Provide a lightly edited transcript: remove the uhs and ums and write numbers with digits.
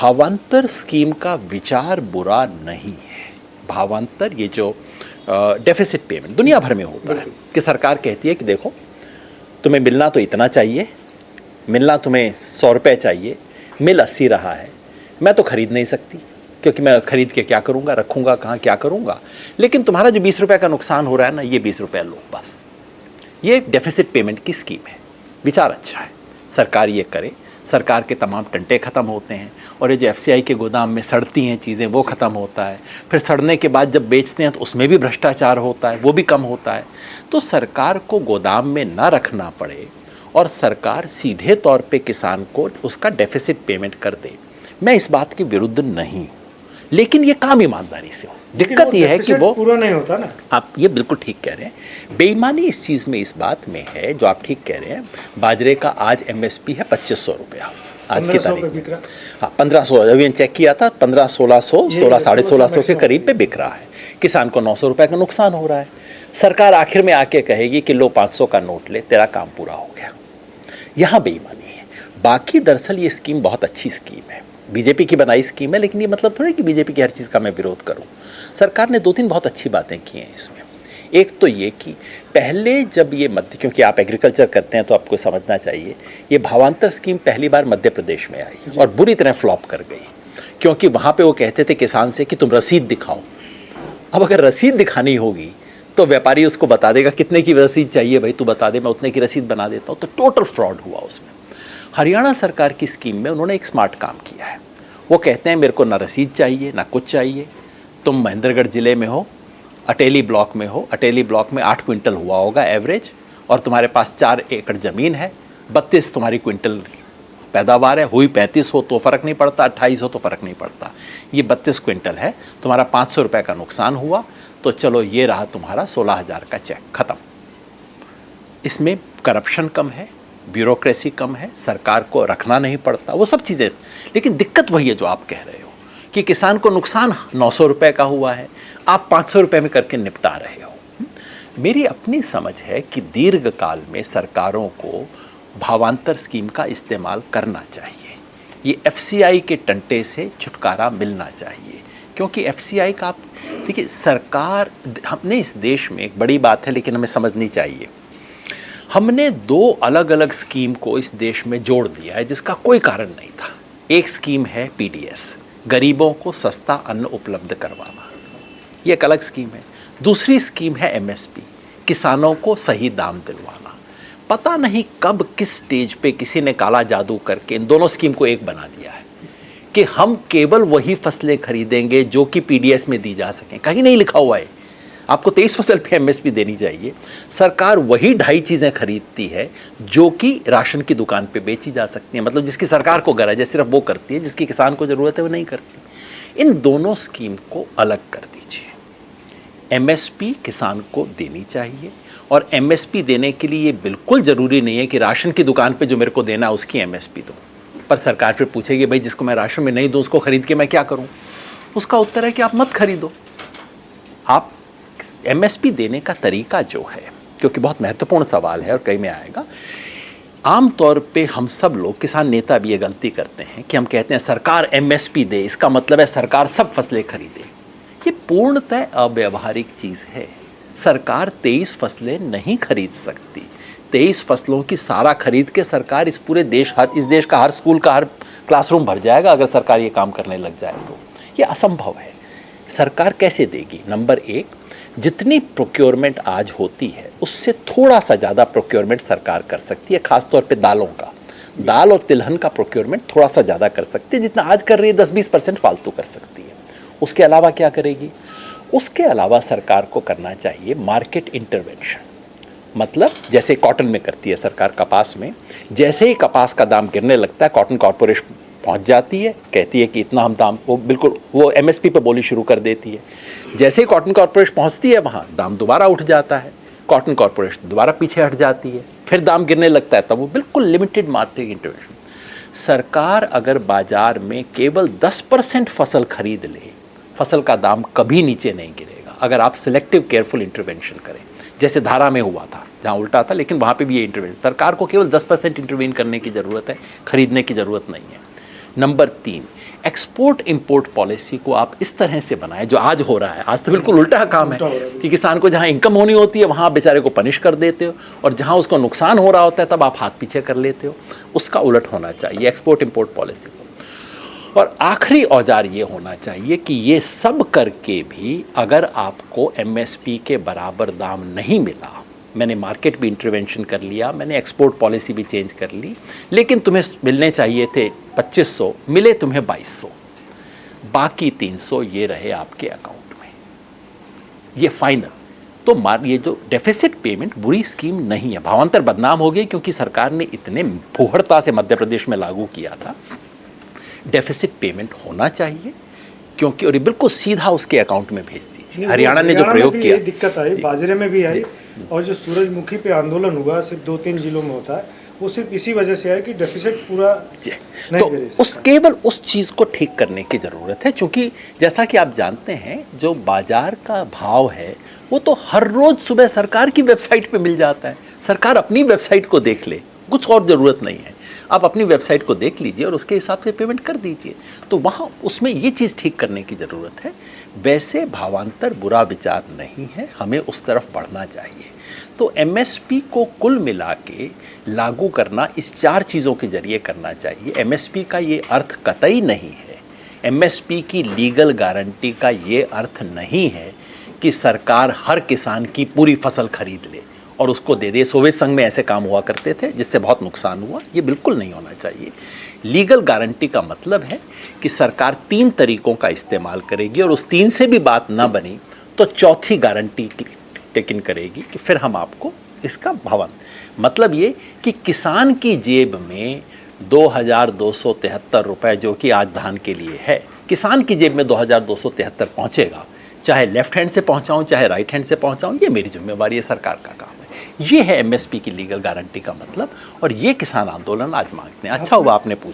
भावांतर स्कीम का विचार बुरा नहीं है। भावांतर ये जो डेफिसिट पेमेंट दुनिया भर में होता है कि सरकार कहती है कि देखो तुम्हें मिलना तो इतना चाहिए, मिलना तुम्हें 100 रुपये चाहिए, मिल 80 रहा है, मैं तो खरीद नहीं सकती क्योंकि मैं खरीद के क्या करूँगा, रखूँगा कहाँ, क्या करूँगा, लेकिन तुम्हारा जो 20 रुपये का नुकसान हो रहा है ना, ये 20 रुपये लो बस। ये डेफिसिट पेमेंट की स्कीम है। विचार अच्छा है, सरकार ये करे, सरकार के तमाम टंटे ख़त्म होते हैं और ये जो एफसीआई के गोदाम में सड़ती हैं चीज़ें वो ख़त्म होता है। फिर सड़ने के बाद जब बेचते हैं तो उसमें भी भ्रष्टाचार होता है, वो भी कम होता है। तो सरकार को गोदाम में ना रखना पड़े और सरकार सीधे तौर पे किसान को उसका डेफिसिट पेमेंट कर दे, मैं इस बात के विरुद्ध नहीं, लेकिन ये काम ईमानदारी से हो। दिक्कत ये है कि वो पूरा नहीं होता ना। आप ये बिल्कुल ठीक कह रहे हैं। बेईमानी इस चीज़ में, इस बात में है जो आप ठीक कह रहे हैं। बाजरे का आज एमएसपी है 2500 रुपया आज की तारीख में। हाँ 1500, अभी चेक किया था 1500-1600, 1600-1650 के करीब पे बिक रहा है। किसान को 900 रुपये का नुकसान हो रहा है। सरकार आखिर में आके कहेगी कि लो 500 का नोट ले, तेरा काम पूरा हो गया। यहाँ बेईमानी है। बाकी दरअसल ये स्कीम बहुत अच्छी स्कीम है, बीजेपी की बनाई स्कीम है, लेकिन ये मतलब थोड़ा कि बीजेपी की हर चीज़ का मैं विरोध करूं। सरकार ने 2-3 बहुत अच्छी बातें की हैं इसमें। एक तो ये कि पहले जब ये मध्य, क्योंकि आप एग्रीकल्चर करते हैं तो आपको समझना चाहिए, ये भावांतर स्कीम पहली बार मध्य प्रदेश में आई और बुरी तरह फ्लॉप कर गई, क्योंकि वहाँ पर वो कहते थे किसान से कि तुम रसीद दिखाओ। अब अगर रसीद दिखानी होगी तो व्यापारी उसको बता देगा कितने की रसीद चाहिए, भाई तू बता दे, मैं उतने की रसीद बना देता हूँ। तो टोटल फ्रॉड हुआ उसमें। हरियाणा सरकार की स्कीम में उन्होंने एक स्मार्ट काम किया है। वो कहते हैं मेरे को ना रसीद चाहिए ना कुछ चाहिए, तुम महेंद्रगढ़ ज़िले में हो, अटेली ब्लॉक में हो, अटेली ब्लॉक में 8 क्विंटल हुआ होगा एवरेज, और तुम्हारे पास 4 एकड़ ज़मीन है, 32 तुम्हारी क्विंटल पैदावार है, हुई 35 हो तो फ़र्क नहीं पड़ता, 28 हो तो फ़र्क नहीं पड़ता, ये 32 क्विंटल है, तुम्हारा 500 रुपये का नुकसान हुआ, तो चलो ये रहा तुम्हारा 16,000 का चेक, ख़त्म। इसमें करप्शन कम है, ब्यूरोक्रेसी कम है, सरकार को रखना नहीं पड़ता, वो सब चीज़ें। लेकिन दिक्कत वही है जो आप कह रहे हो कि किसान को नुकसान 900 रुपये का हुआ है, आप 500 रुपये में करके निपटा रहे हो। मेरी अपनी समझ है कि दीर्घकाल में सरकारों को भावांतर स्कीम का इस्तेमाल करना चाहिए। ये एफसीआई के टंटे से छुटकारा मिलना चाहिए, क्योंकि एफसीआई का, आप देखिए सरकार, हमने इस देश में एक बड़ी बात है लेकिन हमें समझनी चाहिए, हमने 2 अलग अलग स्कीम को इस देश में जोड़ दिया है जिसका कोई कारण नहीं था। एक स्कीम है पीडीएस, गरीबों को सस्ता अन्न उपलब्ध करवाना, ये एक अलग स्कीम है। दूसरी स्कीम है एमएसपी, किसानों को सही दाम दिलवाना। पता नहीं कब किस स्टेज पे किसी ने काला जादू करके इन दोनों स्कीम को एक बना दिया है कि हम केवल वही फसलें खरीदेंगे जो कि पीडीएस में दी जा सकें। कहीं नहीं लिखा हुआ है आपको 23 फसल पे एमएसपी देनी चाहिए। सरकार वही 2.5 चीज़ें खरीदती है जो कि राशन की दुकान पे बेची जा सकती हैं, मतलब जिसकी सरकार को गरज है सिर्फ वो करती है, जिसकी किसान को ज़रूरत है वो नहीं करती। इन दोनों स्कीम को अलग कर दीजिए। एमएसपी किसान को देनी चाहिए, और एमएसपी देने के लिए ये बिल्कुल ज़रूरी नहीं है कि राशन की दुकान पर जो मेरे को देना है उसकी एमएसपी दो। पर सरकार फिर पूछेगी भाई जिसको मैं राशन में नहीं दूँ उसको खरीद के मैं क्या करूँ? उसका उत्तर है कि आप मत खरीदो। आप एमएसपी देने का तरीका जो है, क्योंकि बहुत महत्वपूर्ण सवाल है और कई में आएगा, आमतौर पे हम सब लोग, किसान नेता भी ये गलती करते हैं कि हम कहते हैं सरकार एमएसपी दे, इसका मतलब है सरकार सब फसलें खरीदे। ये पूर्णतः अव्यावहारिक चीज़ है। सरकार 23 फसलें नहीं खरीद सकती। 23 फसलों की सारा खरीद के सरकार इस पूरे देश, इस देश का हर स्कूल का हर क्लासरूम भर जाएगा अगर सरकार ये काम करने लग जाए तो। ये असंभव है। सरकार कैसे देगी? नंबर 1, जितनी प्रोक्योरमेंट आज होती है उससे थोड़ा सा ज़्यादा प्रोक्योरमेंट सरकार कर सकती है, खासतौर पे दालों का, दाल और तिलहन का प्रोक्योरमेंट थोड़ा सा ज़्यादा कर सकती है, जितना आज कर रही है 10-20% फालतू कर सकती है। उसके अलावा क्या करेगी? उसके अलावा सरकार को करना चाहिए मार्केट इंटरवेंशन, मतलब जैसे कॉटन में करती है सरकार कपास में, जैसे ही कपास का दाम गिरने लगता है कॉटन कॉरपोरेशन पहुंच जाती है, कहती है कि इतना हम दाम, वो बिल्कुल वो एमएसपी पे बोली शुरू कर देती है। जैसे ही कॉटन कॉरपोरेशन पहुंचती है वहाँ दाम दोबारा उठ जाता है, कॉटन कॉरपोरेशन दोबारा पीछे हट जाती है, फिर दाम गिरने लगता है, तब वो बिल्कुल लिमिटेड मार्केट इंटरवेंशन। सरकार अगर बाजार में केवल 10% फसल खरीद ले, फसल का दाम कभी नीचे नहीं गिरेगा अगर आप सिलेक्टिव केयरफुल इंटरवेंशन करें, जैसे धारा में हुआ था जहाँ उल्टा था, लेकिन वहाँ पे भी ये इंटरवेंशन, सरकार को केवल 10% इंटरवेन करने की ज़रूरत है, खरीदने की ज़रूरत नहीं है। नंबर 3, एक्सपोर्ट इंपोर्ट पॉलिसी को आप इस तरह से बनाएं, जो आज हो रहा है, आज तो बिल्कुल उल्टा काम है कि किसान को जहां इनकम होनी होती है वहां आप बेचारे को पनिश कर देते हो, और जहां उसको नुकसान हो रहा होता है तब आप हाथ पीछे कर लेते हो। उसका उलट होना चाहिए एक्सपोर्ट इंपोर्ट पॉलिसी को। और आखिरी औजार ये होना चाहिए कि ये सब करके भी अगर आपको एमएसपी के बराबर दाम नहीं मिला, मैंने मार्केट भी इंटरवेंशन कर लिया, मैंने एक्सपोर्ट पॉलिसी भी चेंज कर ली, लेकिन तुम्हें मिलने चाहिए थे 2500, मिले तुम्हें 2200, बाकी 300 ये रहे आपके अकाउंट में, ये फाइनल। तो ये जो डेफिसिट पेमेंट बुरी स्कीम नहीं है, भावांतर बदनाम हो गई क्योंकि सरकार ने इतने फुहड़ता से मध्य प्रदेश में लागू किया था। डेफिसिट पेमेंट होना चाहिए क्योंकि, और बिल्कुल सीधा उसके अकाउंट में भेज दीजिए। हरियाणा ने जो प्रयोग किया, दिक्कत आई, बाजरे में भी आई, और जो सूरजमुखी पे आंदोलन हुआ सिर्फ 2-3 जिलों में होता है, वो सिर्फ इसी वजह से है कि डेफिसिट पूरा नहीं तो दे रही। उस केवल उस चीज़ को ठीक करने की ज़रूरत है, क्योंकि जैसा कि आप जानते हैं जो बाजार का भाव है वो तो हर रोज़ सुबह सरकार की वेबसाइट पे मिल जाता है। सरकार अपनी वेबसाइट को देख ले, कुछ और ज़रूरत नहीं है। आप अपनी वेबसाइट को देख लीजिए और उसके हिसाब से पेमेंट कर दीजिए। तो वहाँ उसमें ये चीज़ ठीक करने की ज़रूरत है। वैसे भावांतर बुरा विचार नहीं है, हमें उस तरफ बढ़ना चाहिए। तो एमएसपी को कुल मिला के लागू करना इस 4 चीज़ों के जरिए करना चाहिए। एमएसपी का ये अर्थ कतई नहीं है, एमएसपी की लीगल गारंटी का ये अर्थ नहीं है कि सरकार हर किसान की पूरी फसल खरीद ले और उसको दे दे। सोवियत संघ में ऐसे काम हुआ करते थे जिससे बहुत नुकसान हुआ, ये बिल्कुल नहीं होना चाहिए। लीगल गारंटी का मतलब है कि सरकार 3 तरीकों का इस्तेमाल करेगी और उस 3 से भी बात ना बनी तो चौथी गारंटी टेकन करेगी कि फिर हम आपको इसका भवन, मतलब ये कि किसान की जेब में 2273 रुपए जो कि आज धान के लिए है, किसान की जेब में 2273 पहुंचेगा। चाहे लेफ्ट हैंड से पहुंचाऊं चाहे राइट हैंड से पहुंचाऊं, ये मेरी जिम्मेवारी है, सरकार का काम है। ये है एमएसपी की लीगल गारंटी का मतलब, और ये किसान आंदोलन आज मांगते हैं। अच्छा हुआ आपने पूछा।